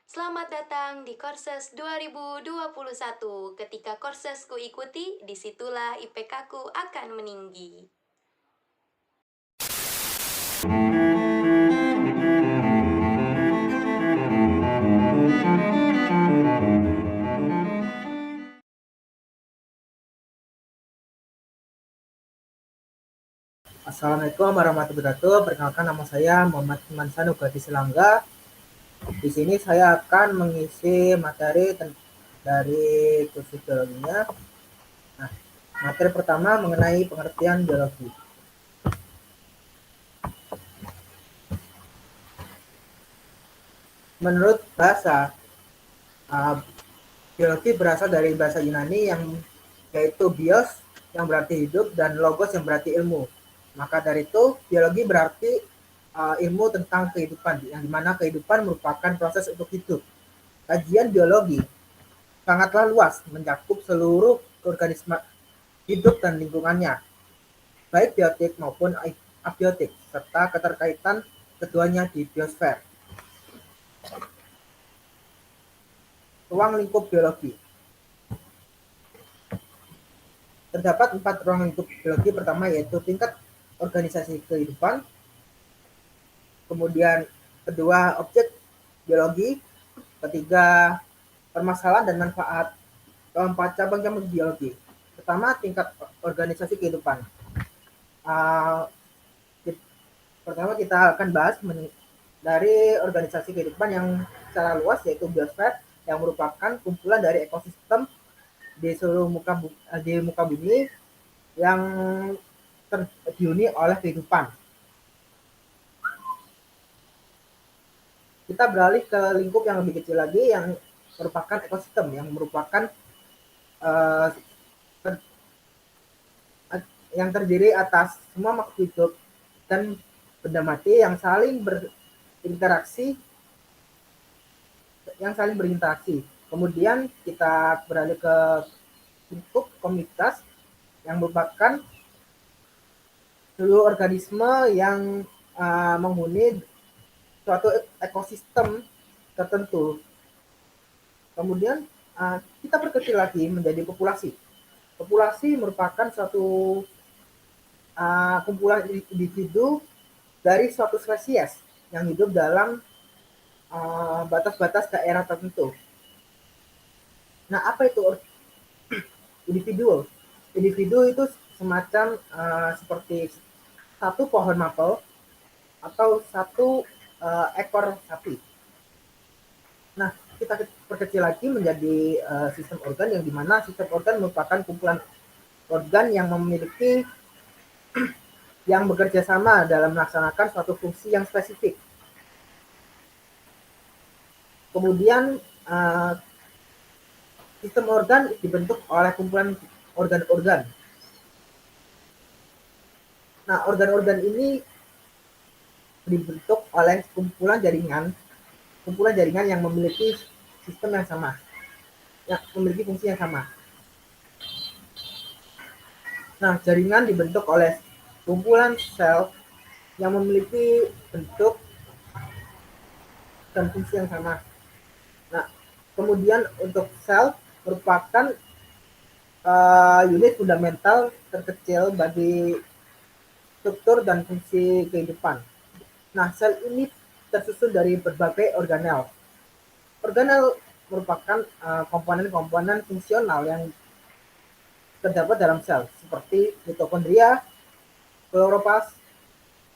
Selamat datang di Kursus 2021. Ketika kursus ku ikuti, disitulah IPK ku akan meninggi. Assalamualaikum warahmatullahi wabarakatuh. Perkenalkan, nama saya Muhammad Iman Sanuga di Selangga. Di sini saya akan mengisi materi dari kursus biologinya. Nah, materi pertama mengenai pengertian biologi. Menurut bahasa, uh, biologi berasal dari bahasa Yunani yang yaitu bios yang berarti hidup dan logos yang berarti ilmu. Maka dari itu biologi berarti ilmu tentang kehidupan, yang dimana kehidupan merupakan proses untuk hidup. Kajian biologi sangatlah luas, mencakup seluruh organisme hidup dan lingkungannya, baik biotik maupun abiotik, serta keterkaitan keduanya di biosfer. Ruang lingkup biologi. Terdapat 4 ruang lingkup biologi. Pertama yaitu tingkat organisasi kehidupan, kemudian kedua objek biologi, ketiga permasalahan dan manfaat, keempat cabang-cabang biologi. Pertama, tingkat organisasi kehidupan. Uh, Pertama kita akan bahas dari organisasi kehidupan yang secara luas, yaitu biosfer, yang merupakan kumpulan dari ekosistem di seluruh muka bumi yang dihuni oleh kehidupan. Kita beralih ke lingkup yang lebih kecil lagi, yang merupakan ekosistem, yang merupakan uh, yang terdiri atas semua makhluk hidup dan benda mati yang saling berinteraksi. Kemudian kita beralih ke lingkup komunitas, yang merupakan seluruh organisme yang menghuni suatu ekosistem tertentu. Kemudian kita perkecil lagi menjadi populasi. Populasi merupakan suatu kumpulan individu dari suatu spesies yang hidup dalam batas-batas daerah tertentu. Nah, apa itu individu? Individu itu semacam seperti satu pohon mapel atau satu ekor sapi. Nah, kita perkecil lagi menjadi sistem organ, yang dimana sistem organ merupakan kumpulan organ yang memiliki yang bekerja sama dalam melaksanakan suatu fungsi yang spesifik. Kemudian sistem organ dibentuk oleh kumpulan organ-organ. Nah, organ-organ ini dibentuk oleh kumpulan jaringan yang memiliki sistem yang sama, yang memiliki fungsi yang sama. Nah, jaringan dibentuk oleh kumpulan sel yang memiliki bentuk dan fungsi yang sama. Nah, kemudian untuk sel merupakan unit fundamental terkecil bagi struktur dan fungsi kehidupan. Nah, sel ini tersusun dari berbagai organel. Organel merupakan komponen-komponen fungsional yang terdapat dalam sel, seperti mitokondria, kloroplas,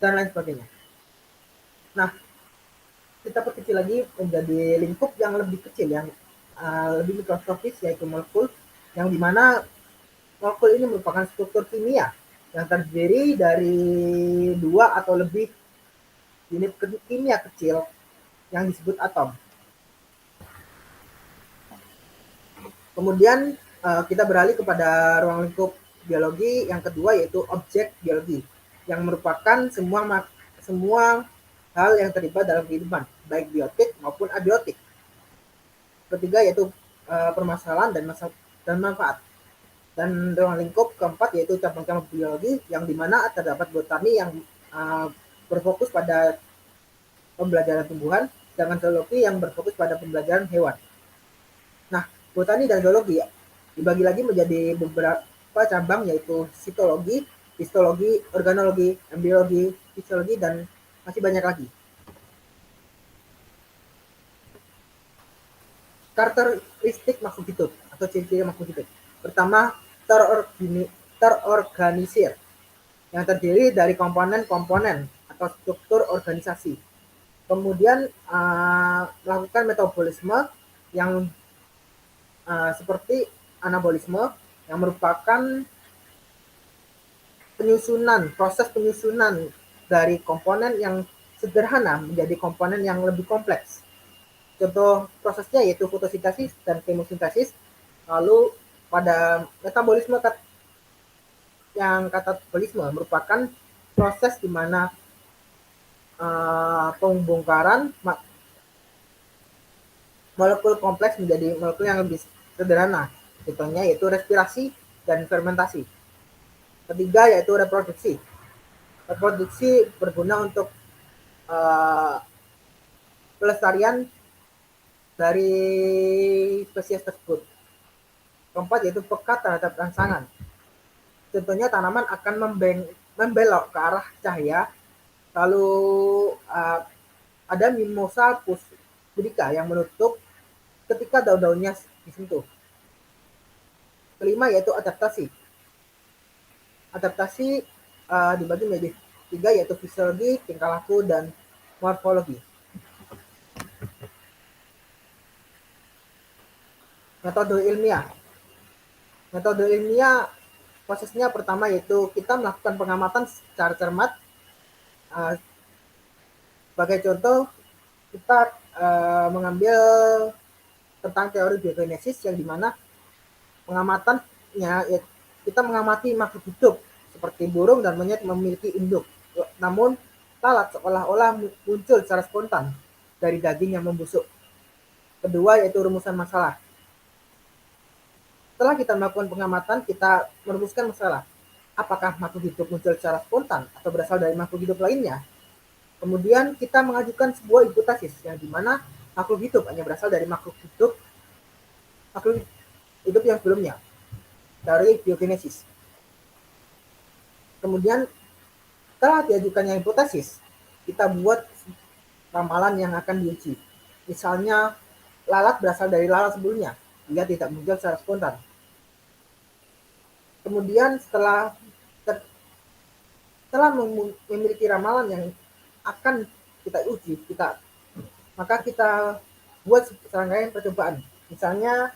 dan lain sebagainya. Nah, kita perkecil lagi menjadi lingkup yang lebih kecil, yang lebih mikroskopis, yaitu molekul, yang dimana molekul ini merupakan struktur kimia yang terdiri dari 2 atau lebih unit kimia kecil yang disebut atom. Kemudian kita beralih kepada ruang lingkup biologi yang kedua, yaitu objek biologi, yang merupakan semua hal yang terlibat dalam kehidupan, baik biotik maupun abiotik. Ketiga yaitu permasalahan dan manfaat. Dan ruang lingkup keempat yaitu cabang-cabang biologi, yang dimana terdapat botani yang berfokus pada pembelajaran tumbuhan, sedangkan zoologi yang berfokus pada pembelajaran hewan. Nah, botani dan zoologi dibagi lagi menjadi beberapa cabang, yaitu sitologi, histologi, organologi, embriologi, fisiologi, dan masih banyak lagi. Karakteristik makhluk hidup atau ciri-ciri makhluk hidup. Pertama, terorganisir, yang terdiri dari komponen-komponen atau struktur organisasi. Kemudian melakukan metabolisme yang seperti anabolisme, yang merupakan proses penyusunan dari komponen yang sederhana menjadi komponen yang lebih kompleks. Contoh prosesnya yaitu fotosintesis dan kemosintesis. Lalu pada metabolisme katabolisme merupakan proses di mana pembongkaran molekul kompleks menjadi molekul yang lebih sederhana. Contohnya yaitu respirasi dan fermentasi. Ketiga yaitu reproduksi. Reproduksi berguna untuk pelestarian dari spesies tersebut. Keempat yaitu peka terhadap rangsangan. Contohnya tanaman akan membelok ke arah cahaya, lalu ada mimosa pudica yang menutup ketika daun-daunnya disentuh. Kelima yaitu adaptasi. Adaptasi dibagi menjadi 3 yaitu fisiologi, tingkah laku, dan morfologi. Metode ilmiah. Metode ilmiah prosesnya pertama yaitu kita melakukan pengamatan secara cermat. Sebagai contoh, kita mengambil tentang teori biogenesis yang dimana pengamatannya kita mengamati makhluk hidup seperti burung dan monyet memiliki induk. Namun lalat seolah-olah muncul secara spontan dari daging yang membusuk. Kedua yaitu rumusan masalah. Setelah kita melakukan pengamatan, kita merumuskan masalah. Apakah makhluk hidup muncul secara spontan atau berasal dari makhluk hidup lainnya? Kemudian kita mengajukan sebuah hipotesis yang dimana makhluk hidup hanya berasal dari makhluk hidup yang sebelumnya, dari biogenesis. Kemudian setelah diajukannya hipotesis, kita buat ramalan yang akan diuji. Misalnya lalat berasal dari lalat sebelumnya, dia tidak muncul secara spontan. Kemudian setelah memiliki ramalan yang akan kita uji, maka kita buat serangkaian percobaan. Misalnya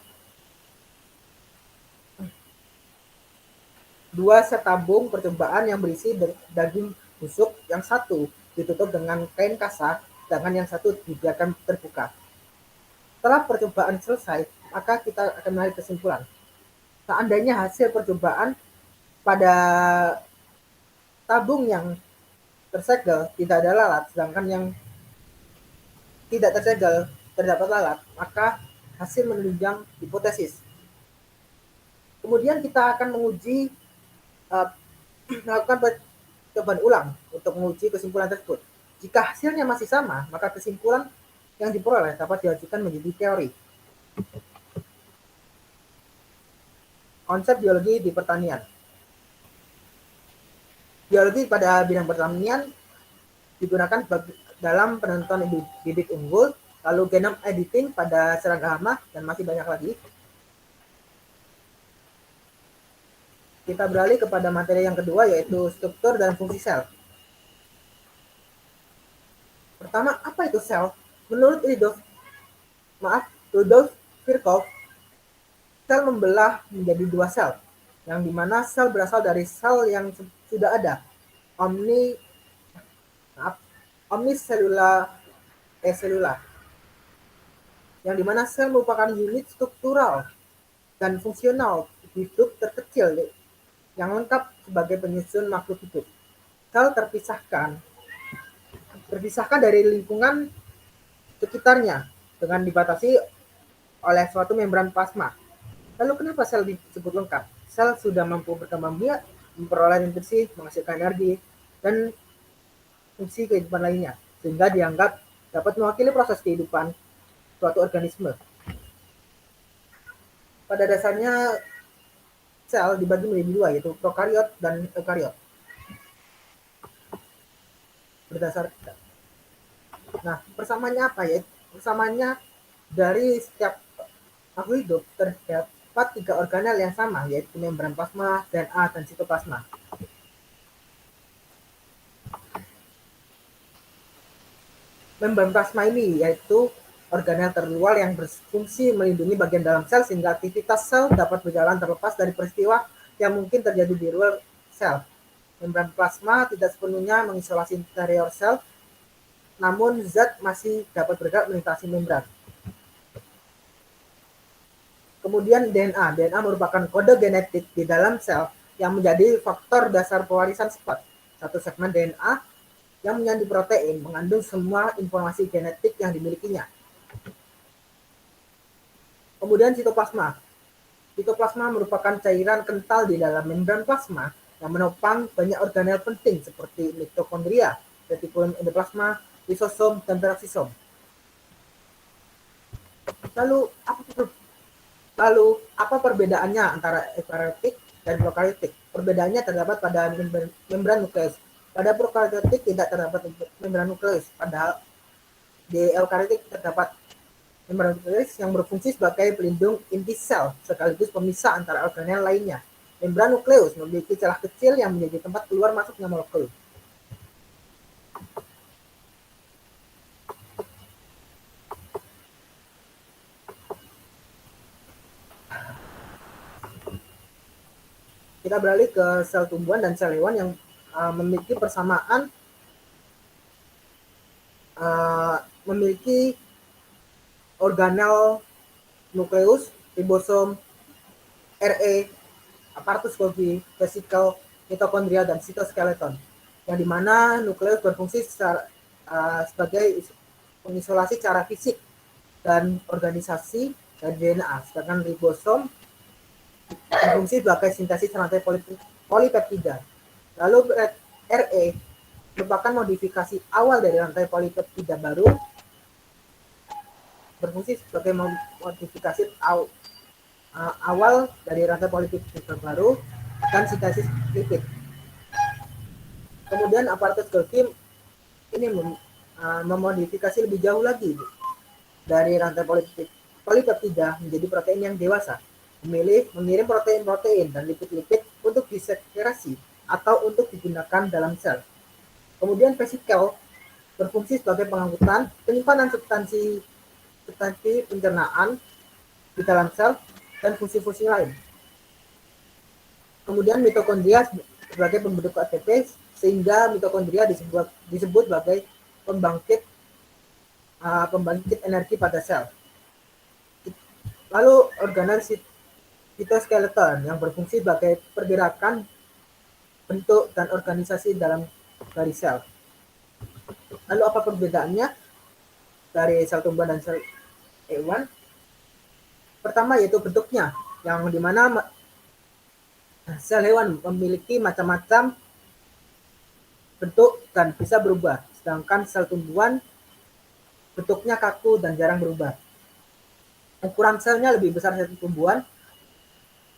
2 set tabung percobaan yang berisi daging busuk, yang satu ditutup dengan kain kasa, sedangkan yang satu dibiarkan terbuka. Setelah percobaan selesai, maka kita akan menarik kesimpulan. Seandainya hasil percobaan pada tabung yang tersegel tidak ada lalat, sedangkan yang tidak tersegel terdapat lalat, maka hasil menunjang hipotesis. Kemudian kita akan menguji melakukan percobaan ulang untuk menguji kesimpulan tersebut. Jika hasilnya masih sama, maka kesimpulan yang diperoleh dapat diajukan menjadi teori. Konsep biologi di pertanian. Biologi pada bidang pertanian digunakan dalam penentuan bibit unggul, lalu genom editing pada serangga hama, dan masih banyak lagi. Kita beralih kepada materi yang kedua yaitu struktur dan fungsi sel. Pertama, apa itu sel? Menurut Rudolf Virchow, sel membelah menjadi 2 sel, yang dimana sel berasal dari sel yang sudah ada, omniselula eselula, yang dimana sel merupakan unit struktural dan fungsional hidup terkecil yang lengkap sebagai penyusun makhluk hidup. Sel terpisahkan dari lingkungan sekitarnya dengan dibatasi oleh suatu membran plasma. Lalu kenapa sel disebut lengkap? Sel sudah mampu berkembang biak, memperoleh nutrisi, menghasilkan energi, dan fungsi kehidupan lainnya, sehingga dianggap dapat mewakili proses kehidupan suatu organisme. Pada dasarnya sel dibagi menjadi dua, yaitu prokariot dan eukariot. Berdasarkan, nah persamaannya apa ya? Persamaannya dari setiap makhluk hidup terdapat 3 organel yang sama, yaitu membran plasma, DNA, dan sitoplasma. Membran plasma ini yaitu organel terluar yang berfungsi melindungi bagian dalam sel sehingga aktivitas sel dapat berjalan terlepas dari peristiwa yang mungkin terjadi di luar sel. Membran plasma tidak sepenuhnya mengisolasi interior sel, namun zat masih dapat bergerak melintasi membran. Kemudian DNA. DNA merupakan kode genetik di dalam sel yang menjadi faktor dasar pewarisan sifat. Satu segmen DNA yang mengandung protein mengandung semua informasi genetik yang dimilikinya. Kemudian sitoplasma. Sitoplasma merupakan cairan kental di dalam membran plasma yang menopang banyak organel penting seperti mitokondria, retikulum endoplasma, lisosom, dan peroksisom. Lalu apa perbedaannya antara eukariotik dan prokariotik? Perbedaannya terdapat pada membran nukleus. Pada prokariotik tidak terdapat membran nukleus, padahal di eukariotik terdapat membran nukleus yang berfungsi sebagai pelindung inti sel sekaligus pemisah antara organel lainnya. Membran nukleus memiliki celah kecil yang menjadi tempat keluar masuknya molekul. Kita beralih ke sel tumbuhan dan sel hewan yang memiliki persamaan, memiliki organel nukleus, ribosom, RE, aparatus Golgi, vesikel, mitokondria, dan sitoskeleton, yang dimana nukleus berfungsi sebagai pengisolasi secara fisik dan organisasi dari DNA, sedangkan ribosom berfungsi sebagai sintesis rantai polipeptida. Lalu RE merupakan modifikasi awal dari rantai polipeptida baru, berfungsi sebagai modifikasi awal dari rantai polipeptida baru dan sintesis lipid. Kemudian aparatus Golgi ini memodifikasi lebih jauh lagi dari rantai polipeptida menjadi protein yang dewasa, mengirim protein-protein dan lipid-lipid untuk disekresi atau untuk digunakan dalam sel. Kemudian vesikel berfungsi sebagai pengangkutan penyimpanan substansi pencernaan di dalam sel dan fungsi-fungsi lain. Kemudian mitokondria sebagai pembentuk ATP, sehingga mitokondria disebut sebagai pembangkit energi pada sel. Lalu organel sitoskeleton yang berfungsi sebagai pergerakan bentuk dan organisasi dalam garis sel. Lalu apa perbedaannya dari sel tumbuhan dan sel hewan? Pertama yaitu bentuknya, yang dimana sel hewan memiliki macam-macam bentuk dan bisa berubah, sedangkan sel tumbuhan bentuknya kaku dan jarang berubah. Ukuran selnya lebih besar sel tumbuhan,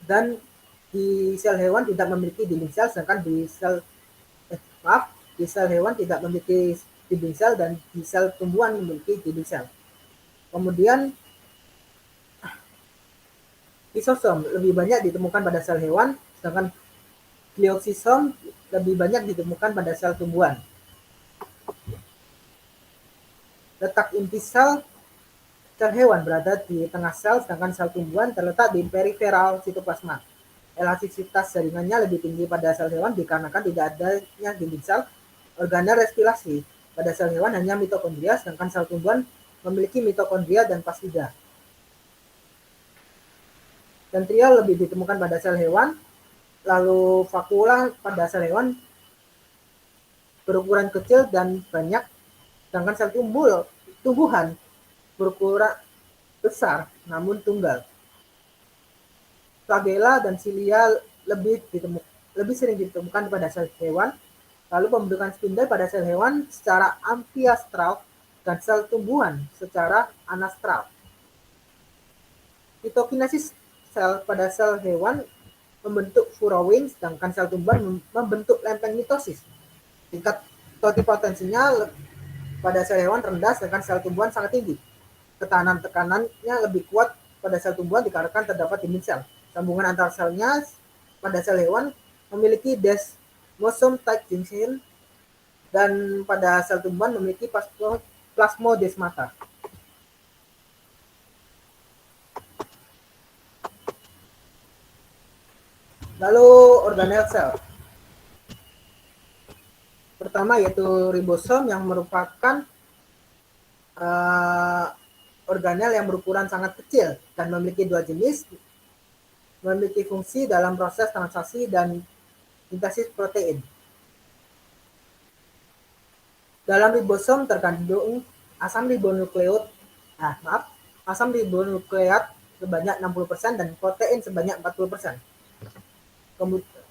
dan di sel hewan tidak memiliki dinding sel, sedangkan di sel hewan tidak memiliki dinding sel dan di sel tumbuhan memiliki dinding sel. Kemudian lisosom lebih banyak ditemukan pada sel hewan, sedangkan glioksisom lebih banyak ditemukan pada sel tumbuhan. Letak inti sel hewan berada di tengah sel, sedangkan sel tumbuhan terletak di periferal sitoplasma. Elastisitas jaringannya lebih tinggi pada sel hewan dikarenakan tidak adanya dinding sel. Organel respirasi pada sel hewan hanya mitokondria, sedangkan sel tumbuhan memiliki mitokondria dan plasmida. Centriol lebih ditemukan pada sel hewan, lalu vakula pada sel hewan berukuran kecil dan banyak, sedangkan sel tumbuhan berukuran besar namun tunggal. Flagella dan cilia lebih sering ditemukan pada sel hewan. Lalu pembentukan spindel pada sel hewan secara amfiastral dan sel tumbuhan secara anastral. Sitokinesis sel pada sel hewan membentuk furowin, sedangkan sel tumbuhan membentuk lempeng mitosis. Tingkat totipotensinya pada sel hewan rendah, sedangkan sel tumbuhan sangat tinggi. Ketahanan tekanannya lebih kuat pada sel tumbuhan dikarenakan terdapat dinding sel. Sambungan antar selnya pada sel hewan memiliki desmosome tight junction dan pada sel tumbuhan memiliki plasmodesmata. Lalu organel sel. Pertama yaitu ribosom yang merupakan organel yang berukuran sangat kecil dan memiliki dua jenis, memiliki fungsi dalam proses transaksi dan sintesis protein. Dalam ribosom terkandung asam ribonukleat sebanyak 60% dan protein sebanyak 40%.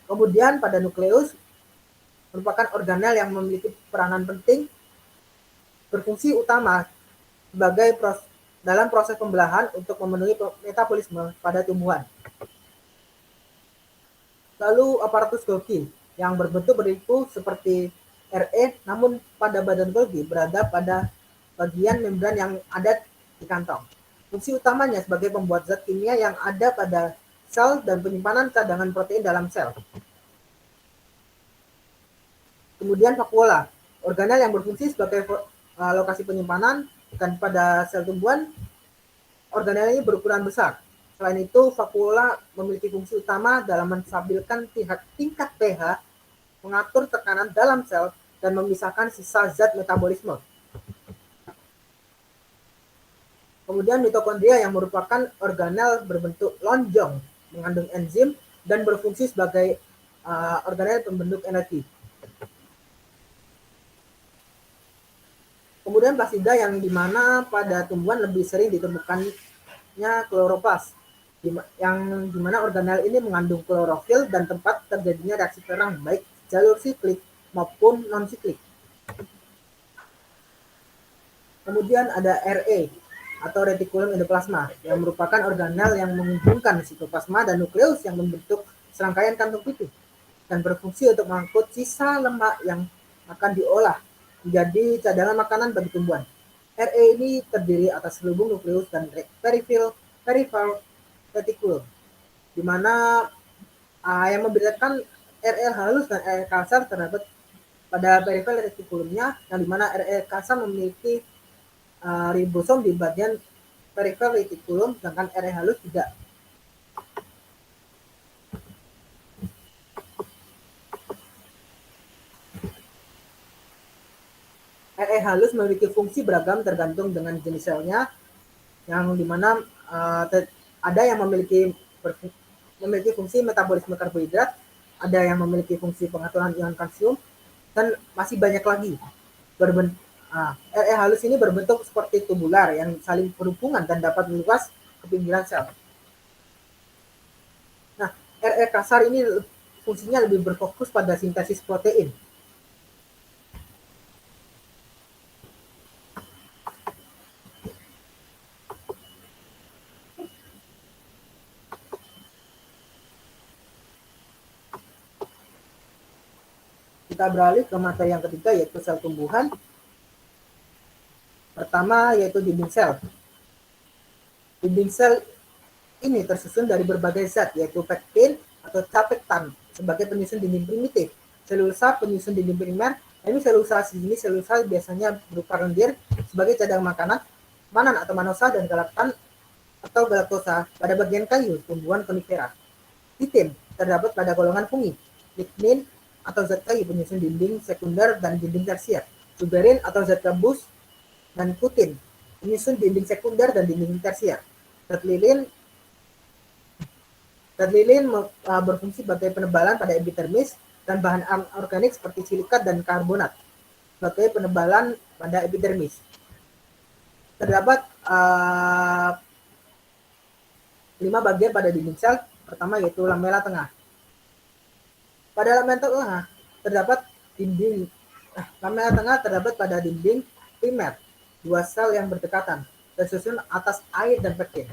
Kemudian pada nukleus merupakan organel yang memiliki peranan penting, berfungsi utama sebagai dalam proses pembelahan untuk memenuhi metabolisme pada tumbuhan. Lalu aparatus Golgi yang berbentuk beriku seperti RE, namun pada badan Golgi berada pada bagian membran yang ada di kantong. Fungsi utamanya sebagai pembuat zat kimia yang ada pada sel dan penyimpanan cadangan protein dalam sel. Kemudian vakuola, organel yang berfungsi sebagai lokasi penyimpanan, dan pada sel tumbuhan organel ini berukuran besar. Selain itu, vakuola memiliki fungsi utama dalam menstabilkan tingkat pH, mengatur tekanan dalam sel, dan memisahkan sisa zat metabolisme. Kemudian mitokondria yang merupakan organel berbentuk lonjong, mengandung enzim, dan berfungsi sebagai organel pembentuk energi. Kemudian plasida yang dimana pada tumbuhan lebih sering ditemukannya kloroplas, yang dimana organel ini mengandung klorofil dan tempat terjadinya reaksi terang baik jalur siklik maupun non siklik. Kemudian ada RE atau retikulum endoplasma yang merupakan organel yang menghubungkan sitoplasma dan nukleus yang membentuk serangkaian kantung pipih dan berfungsi untuk mengangkut sisa lemak yang akan diolah menjadi cadangan makanan bagi tumbuhan. RE ini terdiri atas selubung nukleus dan peripheral reticulum, di mana yang membedakan RE halus dan RE kasar terdapat pada peripheral reticulumnya, yang dimana RE kasar memiliki ribosom di bagian peripheral reticulum, sedangkan RE halus tidak. RE halus memiliki fungsi beragam tergantung dengan jenis selnya, yang dimana ada yang memiliki fungsi metabolisme karbohidrat, ada yang memiliki fungsi pengaturan ion kalsium, dan masih banyak lagi. RE halus ini berbentuk seperti tubular yang saling berhubungan dan dapat meluas ke pinggiran sel. Nah, RE kasar ini fungsinya lebih berfokus pada sintesis protein. Kita beralih ke materi yang ketiga, yaitu sel tumbuhan. Pertama yaitu dinding sel. Dinding sel ini tersusun dari berbagai zat, yaitu pektin atau capektan sebagai penyusun dinding primitif, selulosa penyusun dinding primer. Ini selulosa sejenis selulosa biasanya berupa lendir sebagai cadangan makanan, manan atau manosa, dan galaktan atau galaktosa pada bagian kayu tumbuhan konifera. Titin terdapat pada golongan fungi. Lignin atau zat kayu penyusun dinding sekunder dan dinding tersier. Suberin atau zat gambus dan kutin penyusun dinding sekunder dan dinding tersier. Zat lilin berfungsi sebagai penebalan pada epidermis, dan bahan organik seperti silikat dan karbonat sebagai penebalan pada epidermis. Terdapat 5 bagian pada dinding sel. Pertama yaitu lamela tengah. Pada lamela tengah terdapat pada dinding primer. dua sel yang berdekatan tersusun atas air dan pektin.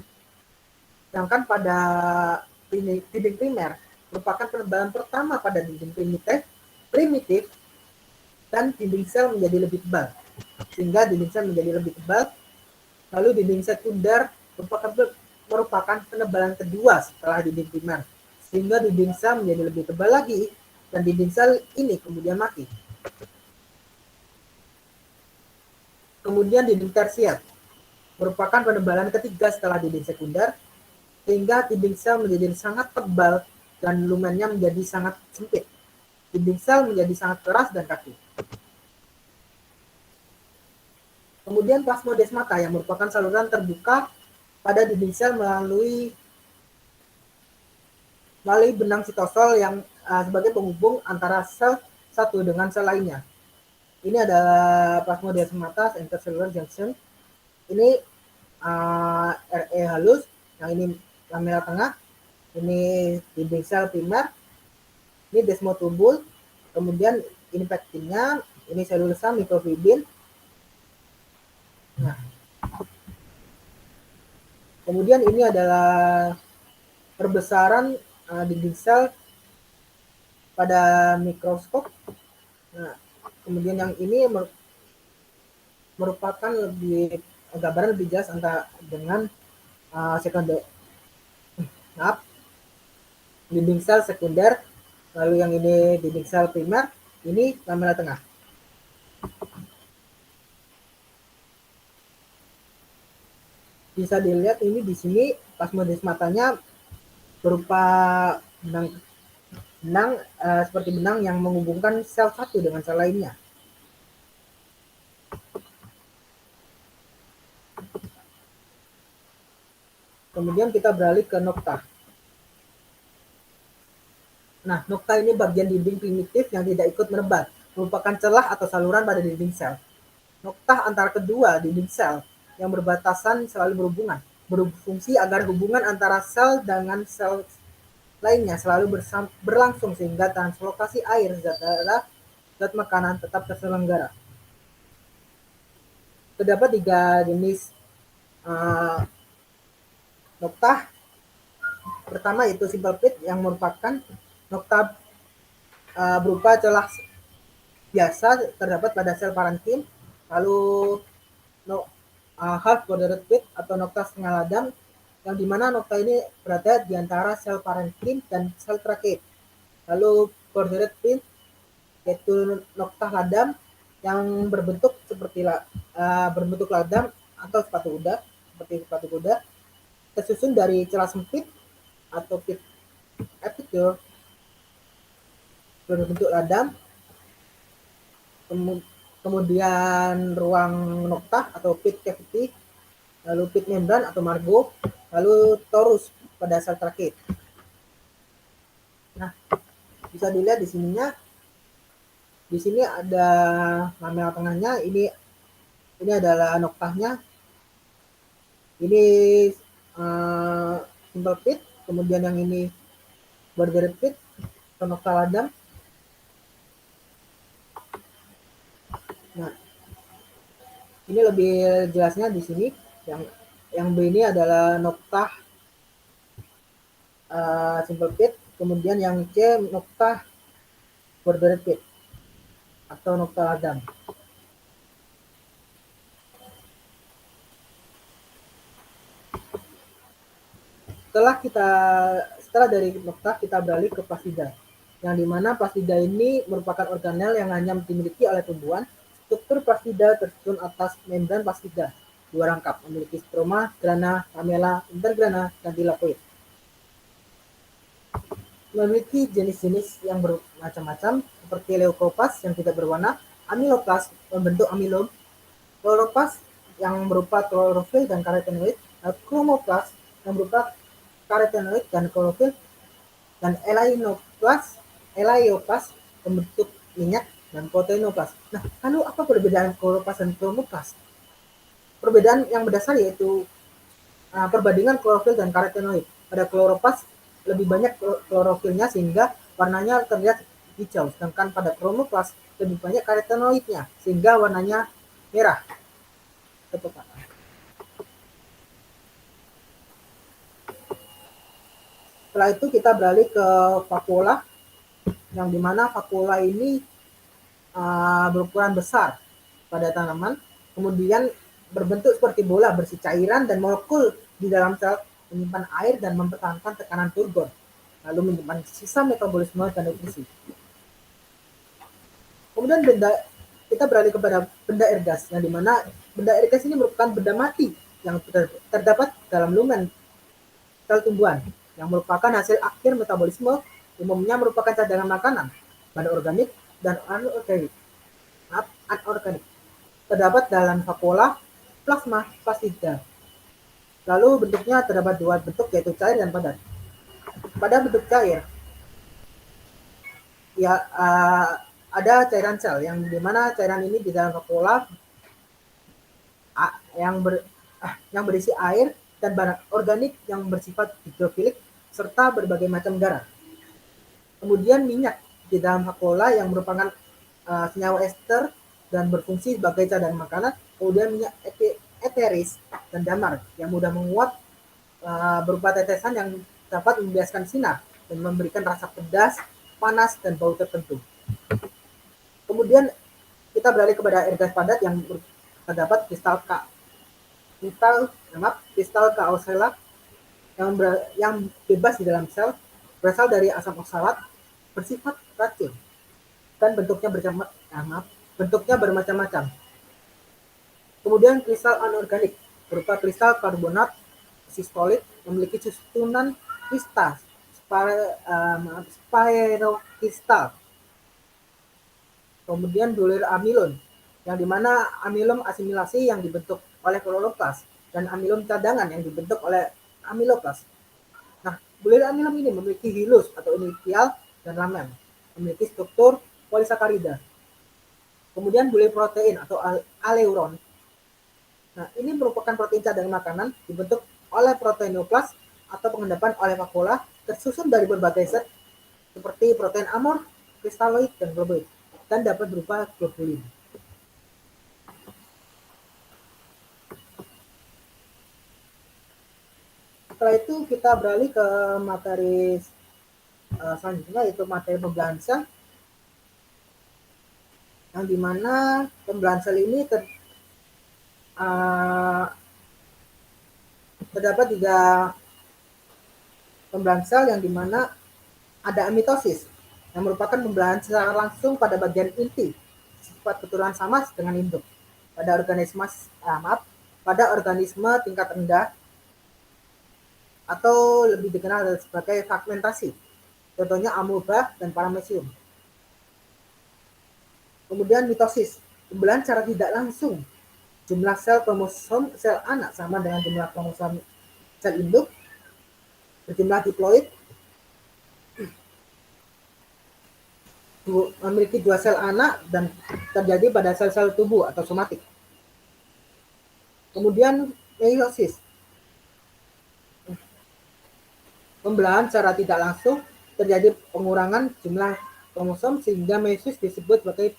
Sedangkan pada dinding primer merupakan penebalan pertama pada dinding primitif dan dinding sel menjadi lebih tebal. Sehingga dinding sel menjadi lebih tebal. Lalu dinding sekunder merupakan penebalan kedua setelah dinding primer. Sehingga dinding sel menjadi lebih tebal lagi dan dinding sel ini kemudian mati. Kemudian dinding tersier merupakan penebalan ketiga setelah dinding sekunder, sehingga dinding sel menjadi sangat tebal dan lumennya menjadi sangat sempit. Dinding sel menjadi sangat keras dan kaku. Kemudian plasmodesmata yang merupakan saluran terbuka pada dinding sel melalui benang sitosol yang sebagai penghubung antara sel satu dengan sel lainnya. Ini adalah plasmodesmata intercellular junction. Ini RE halus, yang ini lamela tengah, ini dinding sel primer, ini desmotubul, kemudian ini pektinnya, ini selulosa mikrofibrin. Nah, kemudian ini adalah perbesaran dinding sel pada mikroskop. Nah, kemudian yang ini merupakan gambaran lebih jelas antara dengan sekunder, dinding sel sekunder, lalu yang ini dinding sel primer, ini lamela tengah. Bisa dilihat ini di sini plasmodesmatanya berupa benang seperti benang yang menghubungkan sel satu dengan sel lainnya. Kemudian kita beralih ke nokta. Nah, nokta ini bagian dinding primitif yang tidak ikut menebat, merupakan celah atau saluran pada dinding sel. Nokta antara kedua dinding sel yang berbatasan selalu berfungsi agar hubungan antara sel dengan sel lainnya selalu berlangsung sehingga translokasi air, zat darah, zat makanan tetap terselenggara. Terdapat 3 jenis nokta. Pertama yaitu simple pit yang merupakan nokta berupa celah biasa terdapat pada sel parenkim. Lalu half bordered pit atau nokta setengah ladam, yang dimana nokta ini berada di antara sel parenkim dan sel trakeid. Lalu bordered pit yaitu nokta ladam yang berbentuk seperti berbentuk ladam atau sepatu kuda, seperti sepatu kuda, tersusun dari celah sempit atau pit epicure berbentuk ladam, kemudian ruang nokta atau pit cavity, lalu pit membran atau margo, lalu torus pada sel trakeid. Nah, bisa dilihat di sininya, di sini ada lamela tengahnya, ini adalah noktahnya, ini simple pit, kemudian yang ini bordered pit atau nokta ladam. Nah, ini lebih jelasnya di sini, yang B ini adalah nokta simple pit, kemudian yang C nokta bordered pit atau nokta ladam. Setelah dari nokta kita beralih ke plastida, yang dimana plastida ini merupakan organel yang hanya dimiliki oleh tumbuhan. Struktur plastida tersusun atas membran plastida, dua rangkap, memiliki stroma, grana, lamela, intergrana, dan tilakoid. Memiliki jenis-jenis yang bermacam-macam seperti leukopas yang tidak berwarna, amiloplas membentuk amilom, kloropas yang berupa klorofil dan karotenoid, dan kromoplas yang berupa karotenoid dan klorofil, dan elaiopas membentuk minyak dan proteinoplas. Nah, lalu apa perbedaan kloropas dan kromoplas? Perbedaan yang mendasar yaitu perbandingan klorofil dan karotenoid. Pada kloropas lebih banyak klorofilnya sehingga warnanya terlihat hijau, sedangkan pada kromoplas lebih banyak karotenoidnya sehingga warnanya merah. kecepatan. Setelah itu kita beralih ke vakuola, yang dimana vakuola ini berukuran besar pada tanaman, kemudian berbentuk seperti bola berisi cairan dan molekul di dalam sel, menyimpan air dan mempertahankan tekanan turgor, lalu menyimpan sisa metabolisme dan nutrisi. Kemudian kita beralih kepada benda ergas, yang dimana benda ergas ini merupakan benda mati yang terdapat dalam lumen sel tumbuhan, yang merupakan hasil akhir metabolisme, umumnya merupakan cadangan makanan, bahan organik, dan anorganik. Terdapat dalam vakuola, plasma, plastida. Lalu bentuknya terdapat dua bentuk, yaitu cair dan padat. Pada bentuk cair, ya ada cairan sel, yang dimana cairan ini di dalam vakuola yang berisi air dan bahan organik yang bersifat hidrofilik serta berbagai macam garam. Kemudian minyak di dalam vakuola yang merupakan senyawa ester dan berfungsi sebagai cadangan makanan. Kemudian minyak eteris dan damar yang mudah menguap berupa tetesan yang dapat membiaskan sinar dan memberikan rasa pedas, panas, dan bau tertentu. Kemudian kita beralih kepada ergas padat yang terdapat kristal kaosela yang bebas di dalam sel, berasal dari asam oksalat, bersifat racun, dan bentuknya bermacam-macam. Kemudian kristal anorganik berupa kristal karbonat sistolit, memiliki susunan kristal spirokristal. Kemudian bulir amilon, yang dimana amilom asimilasi yang dibentuk oleh kloroplas dan amilom cadangan yang dibentuk oleh amiloplas. Nah, bulir amilom ini memiliki hilus atau initial dan lamen, memiliki struktur polisakarida. Kemudian bulir protein atau aleuron. Nah, ini merupakan protein cadangan makanan dibentuk oleh proteinoplas atau pengendapan oleh vakuola, tersusun dari berbagai zat seperti protein amor, kristaloid, dan globoid, dan dapat berupa globulin. Setelah itu kita beralih ke materi selanjutnya, yaitu materi pembelahan sel, yang dimana pembelahan sel ini terdapat 3 pembelahan sel, yang dimana ada mitosis yang merupakan pembelahan secara langsung pada bagian inti sifat keturunan sama dengan induk pada organisme tingkat rendah atau lebih dikenal sebagai fragmentasi, contohnya amoeba dan paramecium. Kemudian mitosis, pembelahan secara tidak langsung, jumlah sel kromosom sel anak sama dengan jumlah kromosom sel induk, berjumlah diploid, memiliki 2 sel anak dan terjadi pada sel-sel tubuh atau somatik. Kemudian meiosis, pembelahan secara tidak langsung, terjadi pengurangan jumlah kromosom sehingga meiosis disebut sebagai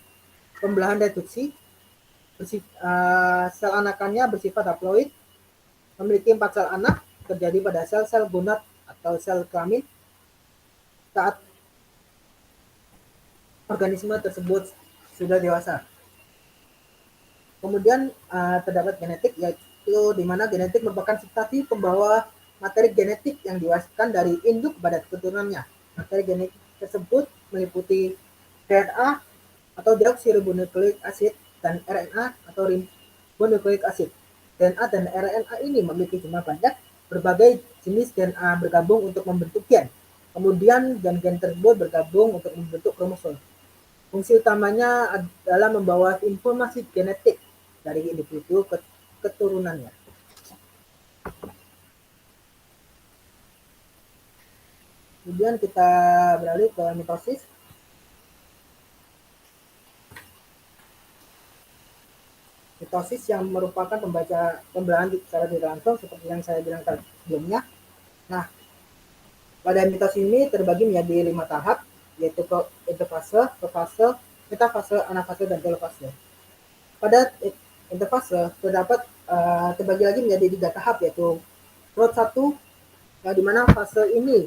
pembelahan reduksi. Sel anakannya bersifat haploid, memiliki 4 sel anak, terjadi pada sel-sel gonad atau sel kelamin saat organisme tersebut sudah dewasa. Kemudian terdapat genetik, yaitu di mana genetik merupakan substansi pembawa materi genetik yang diwariskan dari induk kepada keturunannya. Materi genetik tersebut meliputi DNA atau deoksiribonukleik acid dan RNA atau ribonukleik acid. DNA dan RNA ini memiliki jumlah banyak, berbagai jenis DNA bergabung untuk membentuk gen. Kemudian gen-gen tersebut bergabung untuk membentuk kromosom. Fungsi utamanya adalah membawa informasi genetik dari individu ke keturunannya. Kemudian kita beralih ke mitosis. Mitosis yang merupakan pembelahan secara tidak langsung seperti yang saya bilang tadi sebelumnya. Nah, pada mitosis ini terbagi menjadi 5 tahap, yaitu interfase, profase, metafase, anafase, dan telofase. Pada interfase terdapat terbagi lagi menjadi 3 tahap, yaitu growth 1, yang dimana fase ini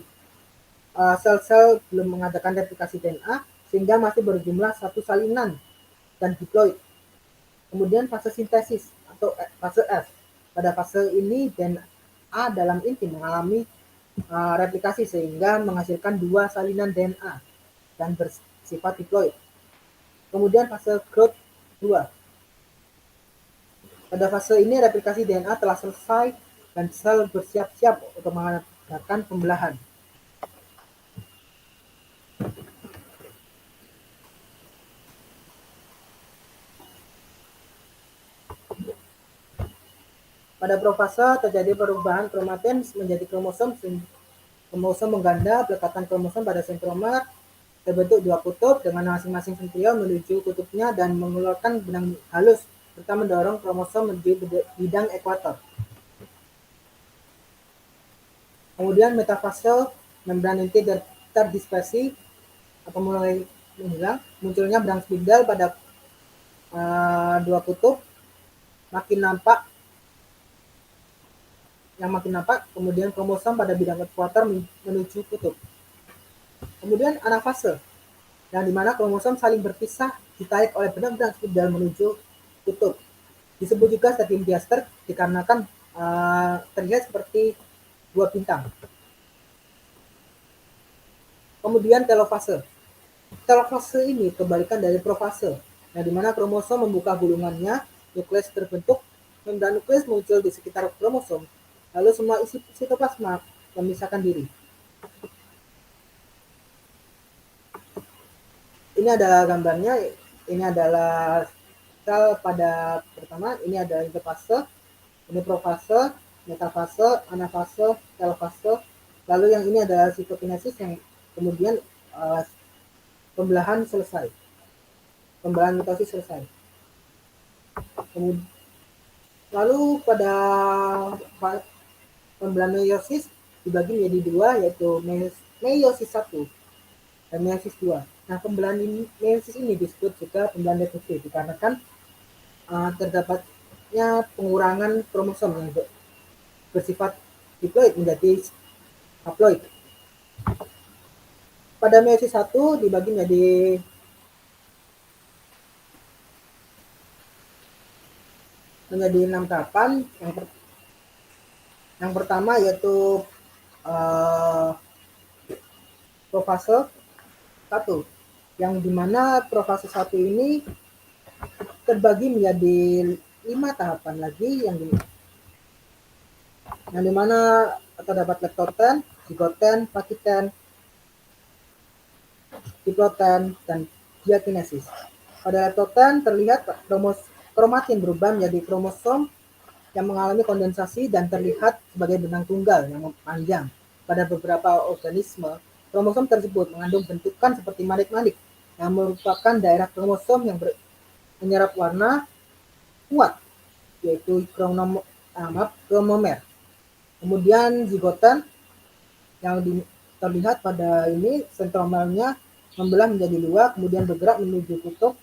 sel-sel belum mengadakan replikasi DNA sehingga masih berjumlah satu salinan dan diploid. Kemudian fase sintesis atau fase F. Pada fase ini DNA dalam inti mengalami replikasi sehingga menghasilkan 2 salinan DNA dan bersifat diploid. Kemudian fase growth 2. Pada fase ini replikasi DNA telah selesai dan sel bersiap-siap untuk mengadakan pembelahan. Pada profase terjadi perubahan kromatin menjadi kromosom mengganda, pelekatan kromosom pada sentromer, terbentuk 2 kutub dengan masing-masing sentriol menuju kutubnya dan mengeluarkan benang halus serta mendorong kromosom menuju bidang ekuator. Kemudian metafase membran inti terdispersi atau mulai menghilang, munculnya benang spindle pada 2 kutub makin nampak, kemudian kromosom pada bidang ekuator menuju kutub. Kemudian anafase, yang dimana kromosom saling berpisah ditarik oleh benang-benang spindle menuju kutub. Disebut juga stadium diaster dikarenakan terlihat seperti 2 bintang. Kemudian telofase. Telofase ini kebalikan dari profase, yang dimana kromosom membuka gulungannya, nukleus terbentuk, membran nukleus muncul di sekitar kromosom, lalu semua isi sitoplasma memisahkan diri. Ini adalah gambarnya, ini adalah sel pada pertama, ini ada interfase, ini profase, metafase, anafase, telofase, lalu yang ini adalah sitokinesis yang kemudian pembelahan selesai, pembelahan mitosis selesai. Lalu pada pembelahan meiosis dibagi menjadi 2, yaitu meiosis 1 dan meiosis 2. Nah, pembelahan meiosis ini disebut juga pembelahan defektif dikarenakan terdapatnya pengurangan kromosom yang bersifat diploid menjadi haploid. Pada meiosis 1 dibagi menjadi 6 tahapan. Yang pertama yaitu profase 1, yang dimana profase 1 ini terbagi menjadi 5 tahapan lagi, yang dimana terdapat leptoten, zigoten, pakiten, diploten, dan diakinesis. Pada leptoten terlihat kromatin berubah menjadi kromosom yang mengalami kondensasi dan terlihat sebagai benang tunggal yang panjang. Pada beberapa organisme, kromosom tersebut mengandung bentukan seperti manik-manik yang merupakan daerah kromosom yang menyerap warna kuat, yaitu kromomer. Kemudian zigoten yang terlihat pada ini sentromernya membelah menjadi 2, kemudian bergerak menuju kutub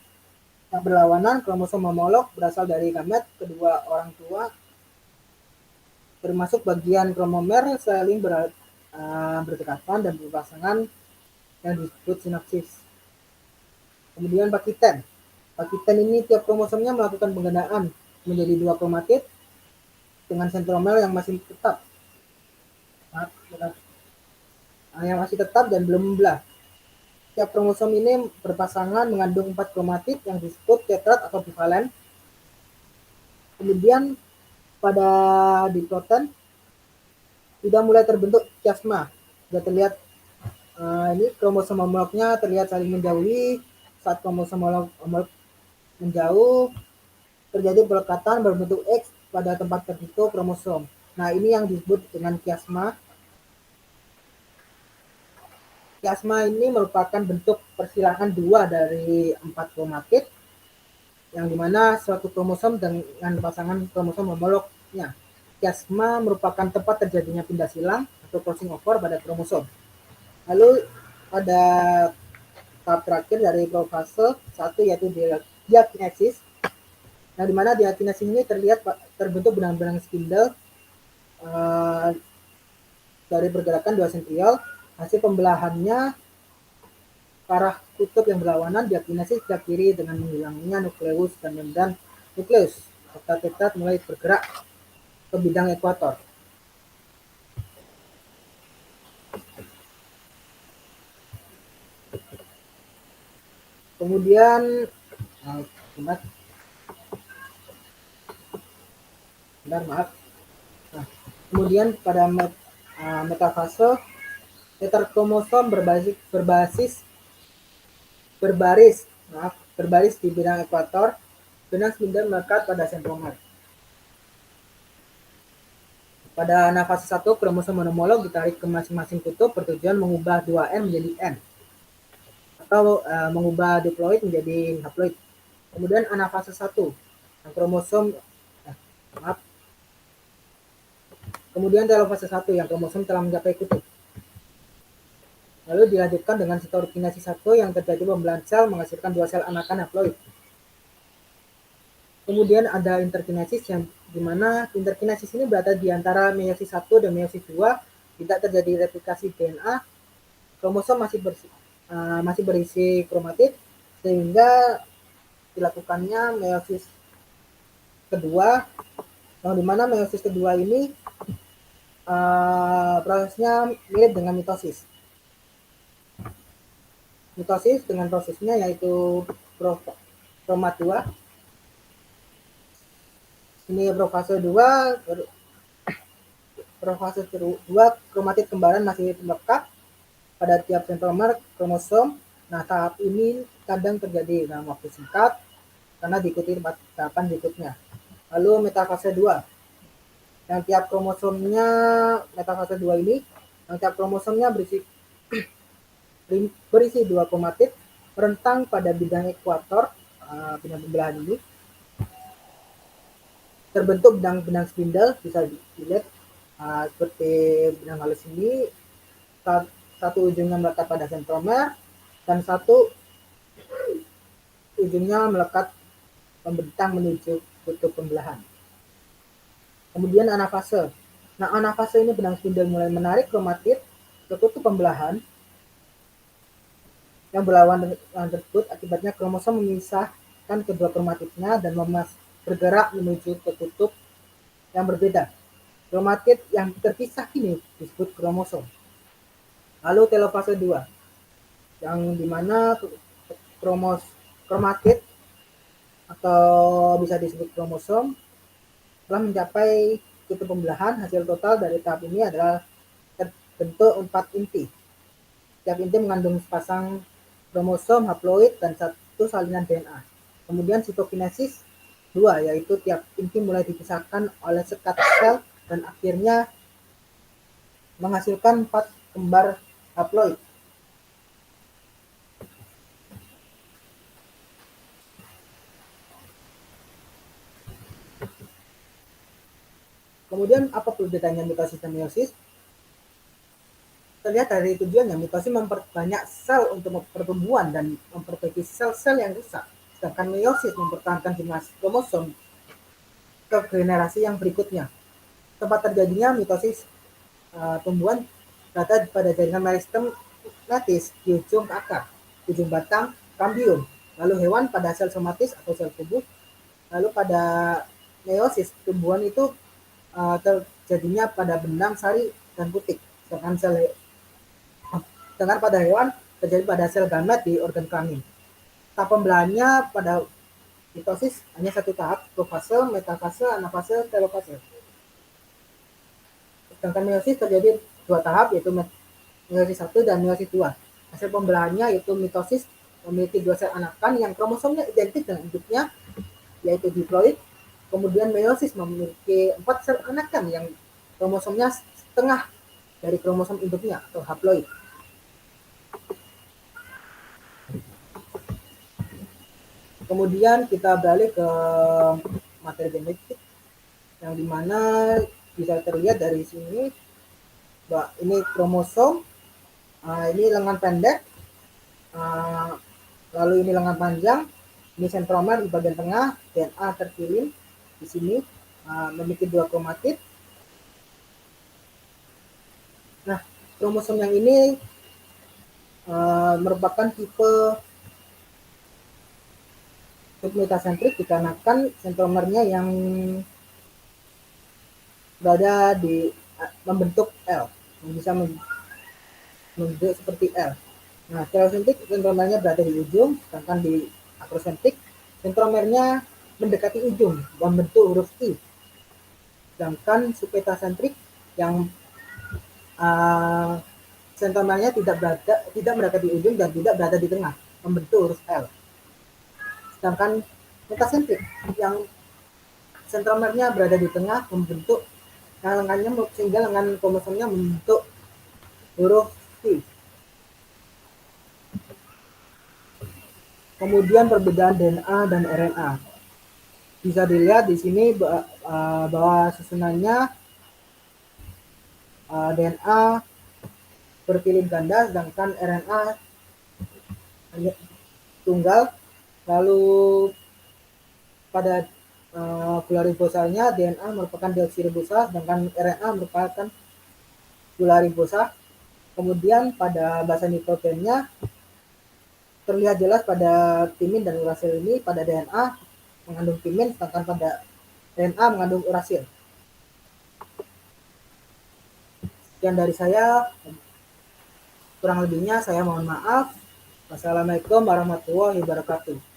yang berlawanan. Kromosom homolog berasal dari gamet kedua orang tua, termasuk bagian kromomer saling berdekatan dan berpasangan yang disebut sinapsis. Kemudian pakiten. Pakiten ini tiap kromosomnya melakukan penggandaan menjadi 2 kromatid dengan sentromer yang masih tetap. Dan belum membelah. Tiap kromosom ini berpasangan mengandung 4 kromatid yang disebut tetrad atau bivalen. Kemudian pada diploten sudah mulai terbentuk kiasma. Sudah terlihat ini kromosom homolognya terlihat saling menjauhi. Saat kromosom homolog menjauh, terjadi pelekatan berbentuk X pada tempat tertentu kromosom. Nah, ini yang disebut dengan kiasma. Kiasma ini merupakan bentuk persilangan 2 dari 4 kromatid, yang dimana suatu kromosom dengan pasangan kromosom homolognya. Kiasma merupakan tempat terjadinya pindah silang atau crossing over pada kromosom. Lalu pada tahap terakhir dari profase 1 yaitu diakinesis. Nah, di mana di akinasi ini terlihat terbentuk benang-benang spindle dari pergerakan dua sentriol. Hasil pembelahannya ke arah kutub yang berlawanan diakinasi sebelah kiri dengan menghilangnya nukleus dan membran nukleus. Serta tetrat mulai bergerak ke bidang ekuator. Kemudian maaf. Nah, kemudian pada metafase heterokromosom berbaris di bidang ekuator, benang spindle melekat pada sentromer. Pada nafase 1, kromosom monomolog ditarik ke masing-masing kutub bertujuan mengubah 2N menjadi N atau mengubah diploid menjadi haploid. Kemudian anafase 1, kromosom Kemudian telofase 1 yang kromosom telah mencapai kutub. Lalu dilanjutkan dengan sitokinasi 1 yang terjadi pembelahan sel menghasilkan 2 sel anakan haploid. Kemudian ada interkinesis yang dimana interkinesis ini berada di antara meiosis 1 dan meiosis 2, tidak terjadi replikasi DNA, kromosom masih berisi kromatid, sehingga dilakukannya meiosis kedua, yang dimana meiosis kedua ini prosesnya mirip dengan mitosis. Mitosis dengan prosesnya yaitu kromat 2. Ini profase 2, kromatid kembaran masih melekat pada tiap sentromer kromosom. Nah, tahap ini kadang terjadi dalam waktu singkat karena diikuti tahapan berikutnya. Lalu metafase 2. Yang tiap kromosomnya metafase 2 ini, yang tiap kromosomnya berisi 2 kromatid merentang pada bidang ekuator, bidang pembelahan ini. Terbentuk benang-benang spindle, bisa dilihat seperti benang halus ini, satu ujungnya melekat pada sentromer dan satu ujungnya melekat membentang menuju kutub pembelahan. Kemudian anafase. Nah, anafase ini benang spindle mulai menarik kromatid ke kutub pembelahan yang berlawan dengan tersebut. Akibatnya kromosom memisahkan kedua kromatidnya dan bergerak menuju ke kutub yang berbeda. Kromatid yang terpisah ini disebut kromosom. Lalu telofase 2, yang dimana kromatid atau bisa disebut kromosom telah mencapai kutub pembelahan. Hasil total dari tahap ini adalah terbentuk 4 inti. Setiap inti mengandung sepasang kromosom haploid dan satu salinan DNA. Kemudian sitokinesis 2, yaitu tiap inti mulai dipisahkan oleh sekat sel dan akhirnya menghasilkan 4 kembar haploid. Kemudian apa perbedaannya mitosis dan meiosis? Terlihat dari tujuannya, mitosis memperbanyak sel untuk pertumbuhan dan memperbaiki sel-sel yang rusak, sedangkan meiosis mempertahankan jumlah kromosom ke generasi yang berikutnya. Tempat terjadinya mitosis tumbuhan berada pada jaringan meristem latis di ujung akar, ujung batang, kambium. Lalu hewan pada sel somatis atau sel tubuh. Lalu pada meiosis tumbuhan itu terjadinya pada benang, sari, dan putik. Sedangkan pada hewan terjadi pada sel gamet di organ kelamin. Tahap pembelahannya pada mitosis hanya satu tahap, profase, metafase, anafase, telofase. Sedangkan meiosis terjadi 2 tahap, yaitu meiosis 1 dan meiosis 2. Hasil pembelahannya yaitu mitosis memiliki 2 sel anakan yang kromosomnya identik dengan induknya, yaitu diploid. Kemudian meiosis memiliki 4 sel anakan yang kromosomnya setengah dari kromosom induknya atau haploid. Kemudian kita beralih ke materi genetik, yang dimana bisa terlihat dari sini bahwa ini kromosom, ini lengan pendek, lalu ini lengan panjang, Ini sentromer di bagian tengah, DNA terkirim di sini memiliki 2 kromatid. Nah, kromosom yang ini merupakan tipe metasentrik dikarenakan sentromernya yang berada di membentuk L, yang bisa membentuk seperti L. Nah, stereosentrik sentromernya berada di ujung, sedangkan di akrosentrik sentromernya mendekati ujung, membentuk huruf I. Sedangkan submetasentrik yang sentromernya tidak mendekati ujung dan tidak berada di tengah, membentuk huruf L. Sedangkan metasentrik yang sentromernya berada di tengah, membentuk lengannya sehingga lengan kromosomnya membentuk huruf V. Kemudian perbedaan DNA dan RNA. Bisa dilihat di sini bahwa susunannya DNA berpilih ganda, sedangkan RNA hanya tunggal. Lalu pada gularibosalnya DNA merupakan deoksiribosa, sedangkan RNA merupakan gularibosa. Kemudian pada basa nitrogennya terlihat jelas pada timin dan urasil ini pada DNA mengandung timin, sedangkan pada RNA mengandung urasil. Sekian dari saya, kurang lebihnya saya mohon maaf. Wassalamualaikum warahmatullahi wabarakatuh.